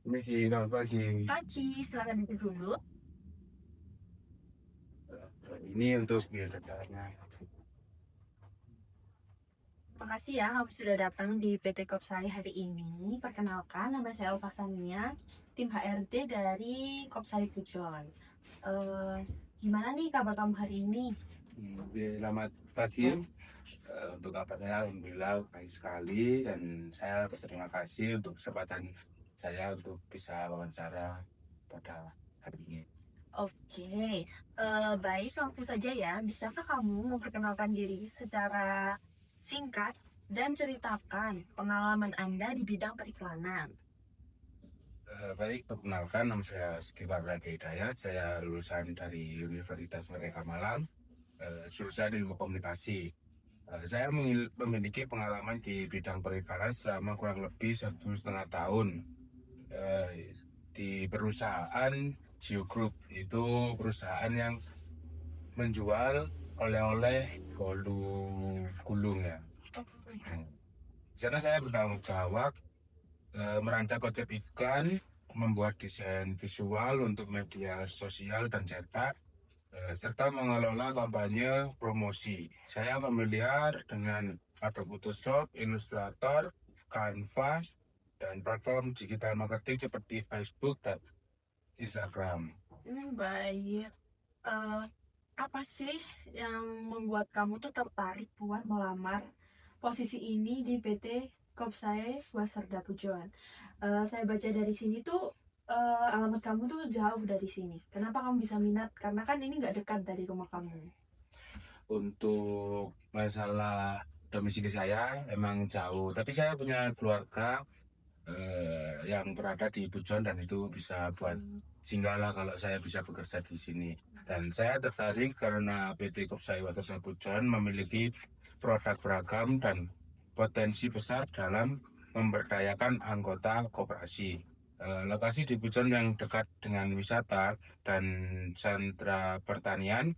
Misi, selamat pagi. Pagi, silakan duduk dulu. Ini untuk biaya kendaraannya. Makasih ya kamu sudah datang di PT Kopsai hari ini. Perkenalkan, nama saya Ulfasania, tim HRD dari Kopsai Pujon. Eh, Gimana nih kabar kamu hari ini? Selamat pagi. Untuk kabar saya, alhamdulillah baik sekali dan saya berterima kasih untuk kesempatan saya untuk bisa wawancara pada hari ini. Oke, baik langsung saja ya. Bisakah kamu memperkenalkan diri secara singkat dan ceritakan pengalaman Anda di bidang periklanan? Baik, perkenalkan nama saya Sekitar Raga Hidayat. Saya lulusan dari Universitas Merdeka Malang, jurusan Ilmu Komunikasi. Saya memiliki pengalaman di bidang periklanan selama kurang lebih 1,5 tahun eh, di perusahaan Geo Group. Itu perusahaan yang menjual oleh-oleh gulung ya. Di sana saya bertanggung jawab merancang konsep iklan, membuat desain visual untuk media sosial dan cetak, serta mengelola kampanye promosi. Saya familiar dengan Adobe Photoshop, Illustrator, Canva, dan platform digital marketing seperti Facebook dan Instagram. Baik. Eh, Apa sih yang membuat kamu tuh tertarik buat melamar posisi ini di PT Kopsai Wasarda Pujon? Saya baca dari sini tuh alamat kamu tuh jauh dari sini. Kenapa kamu bisa minat? Karena kan ini nggak dekat dari rumah kamu. Untuk masalah domisili saya emang jauh, tapi saya punya keluarga yang berada di Pujon dan itu bisa buat singgah lah kalau saya bisa bekerja di sini. Dan saya tertarik karena PT Kopsai Wasatsa Pujon memiliki produk beragam dan potensi besar dalam memberdayakan anggota koperasi. Lokasi di Pujon yang dekat dengan wisata dan sentra pertanian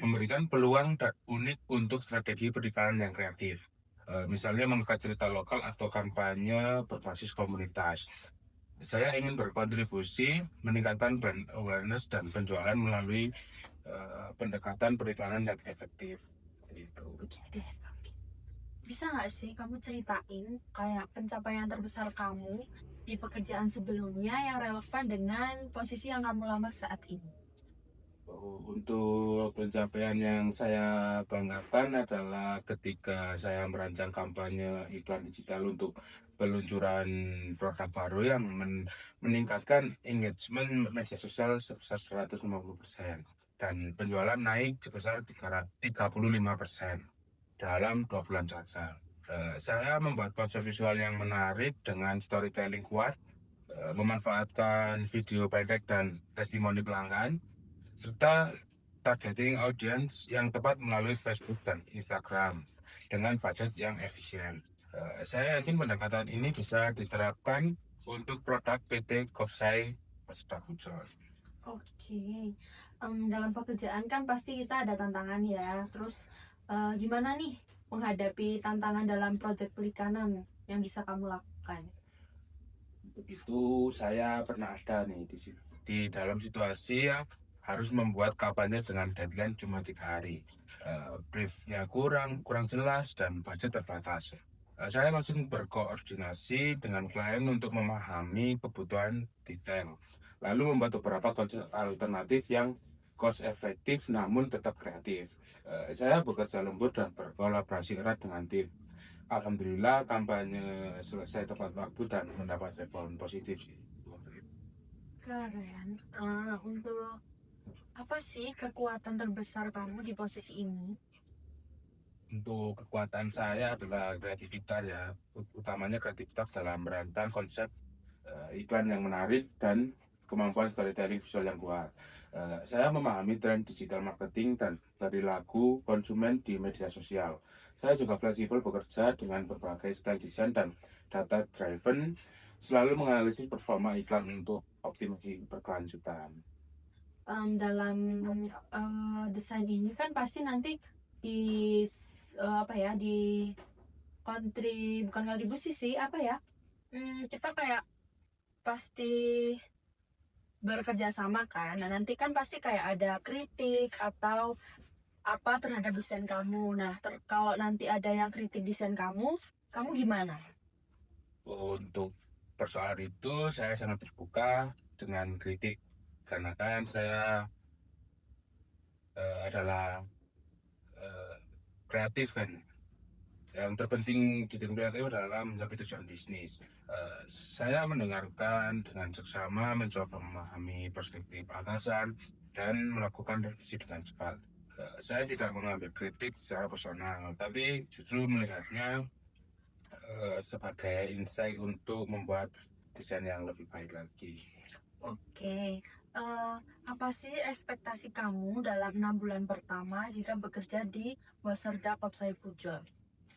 memberikan peluang unik untuk strategi periklanan yang kreatif. Misalnya mengangkat cerita lokal atau kampanye berbasis komunitas. Saya ingin berkontribusi meningkatkan brand awareness dan penjualan melalui pendekatan periklanan yang efektif. Gitu. Oke deh. Bisa nggak sih kamu ceritain kayak pencapaian terbesar kamu di pekerjaan sebelumnya yang relevan dengan posisi yang kamu lamar saat ini? Untuk pencapaian yang saya banggakan adalah ketika saya merancang kampanye iklan digital untuk peluncuran produk baru yang meningkatkan engagement media sosial sebesar 150% dan penjualan naik sebesar 35% dalam 2 bulan saja. Saya membuat konsep visual yang menarik dengan storytelling kuat, memanfaatkan video pendek dan testimoni pelanggan, serta targeting audience yang tepat melalui Facebook dan Instagram dengan budget yang efisien. Saya yakin pendekatan ini bisa diterapkan untuk produk PT Kopsai Peserta Pujon. Oke, dalam pekerjaan kan pasti kita ada tantangan ya. Terus gimana nih menghadapi tantangan dalam proyek perikanan yang bisa kamu lakukan? Untuk itu saya pernah ada nih di dalam situasi yang harus membuat kampanye dengan deadline cuma 3 hari. Briefnya kurang jelas dan budget terbatas. Saya langsung berkoordinasi dengan klien untuk memahami kebutuhan detail, lalu membuat beberapa konsep alternatif yang cost efektif namun tetap kreatif. Saya bekerja lembut dan berkolaborasi erat dengan tim. Alhamdulillah kampanye selesai tepat waktu dan mendapat respon positif sih. Keren. Untuk apa sih kekuatan terbesar kamu di posisi ini? Untuk kekuatan saya adalah kreativitas ya, utamanya kreativitas dalam merancang konsep iklan yang menarik dan kemampuan storytelling visual yang kuat. Saya memahami tren digital marketing dan perilaku konsumen di media sosial. Saya juga fleksibel bekerja dengan berbagai style desain dan data driven, selalu menganalisis performa iklan untuk optimasi berkelanjutan. Dalam desain ini kan pasti nanti di apa ya di bukan kontribusi sih apa ya kita kayak pasti bekerja sama kan. Nah, nanti kan pasti kayak ada kritik atau apa terhadap desain kamu. Nah, kalau nanti ada yang kritik desain kamu gimana? Untuk persoalan itu saya sangat terbuka dengan kritik karena kan saya adalah eh, kreatif kan. Yang terpenting di dunia kreatif adalah mencapai tujuan bisnis. Saya mendengarkan dengan seksama, mencoba memahami perspektif atasan dan melakukan revisi dengan cepat. Saya tidak mengambil kritik secara personal, tapi justru melihatnya sebagai insight untuk membuat desain yang lebih baik lagi. Oke, apa sih ekspektasi kamu dalam 6 bulan pertama jika bekerja di Wasserda Kopsai Pujon?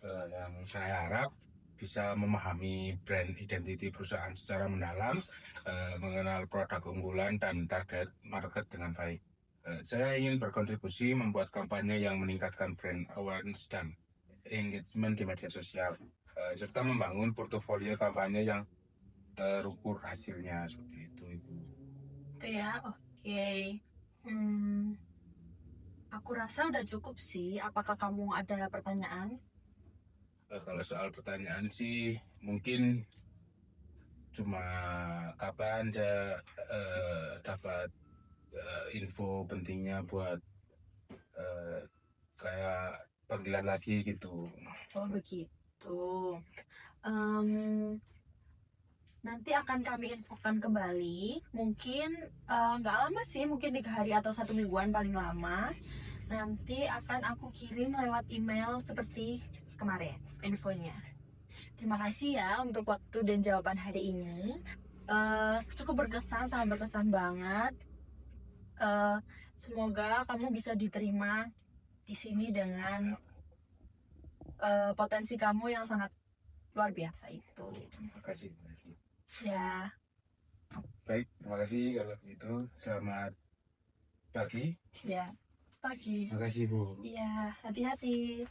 Yang saya harap bisa memahami brand identity perusahaan secara mendalam, mengenal produk unggulan dan target market dengan baik. Saya ingin berkontribusi membuat kampanye yang meningkatkan brand awareness dan engagement di media sosial, serta membangun portofolio kampanye yang terukur hasilnya seperti itu, Ibu. Itu ya, oke. Hmm, aku rasa udah cukup sih. Apakah kamu ada pertanyaan? Kalau soal pertanyaan sih mungkin cuma kapan saya dapat info pentingnya buat kayak panggilan lagi gitu. Oh begitu. Em, Nanti akan kami infokan kembali. Mungkin nggak lama sih, mungkin 3 hari atau 1 mingguan paling lama. Nanti akan aku kirim lewat email seperti kemarin infonya. Terima kasih ya untuk waktu dan jawaban hari ini. Cukup berkesan, sangat berkesan banget. Semoga kamu bisa diterima di sini dengan potensi kamu yang sangat luar biasa itu. Terima kasih, terima kasih. Ya, Baik, terima kasih kalau gitu. Selamat pagi. ya, pagi. Terima kasih, Bu. Iya, hati-hati.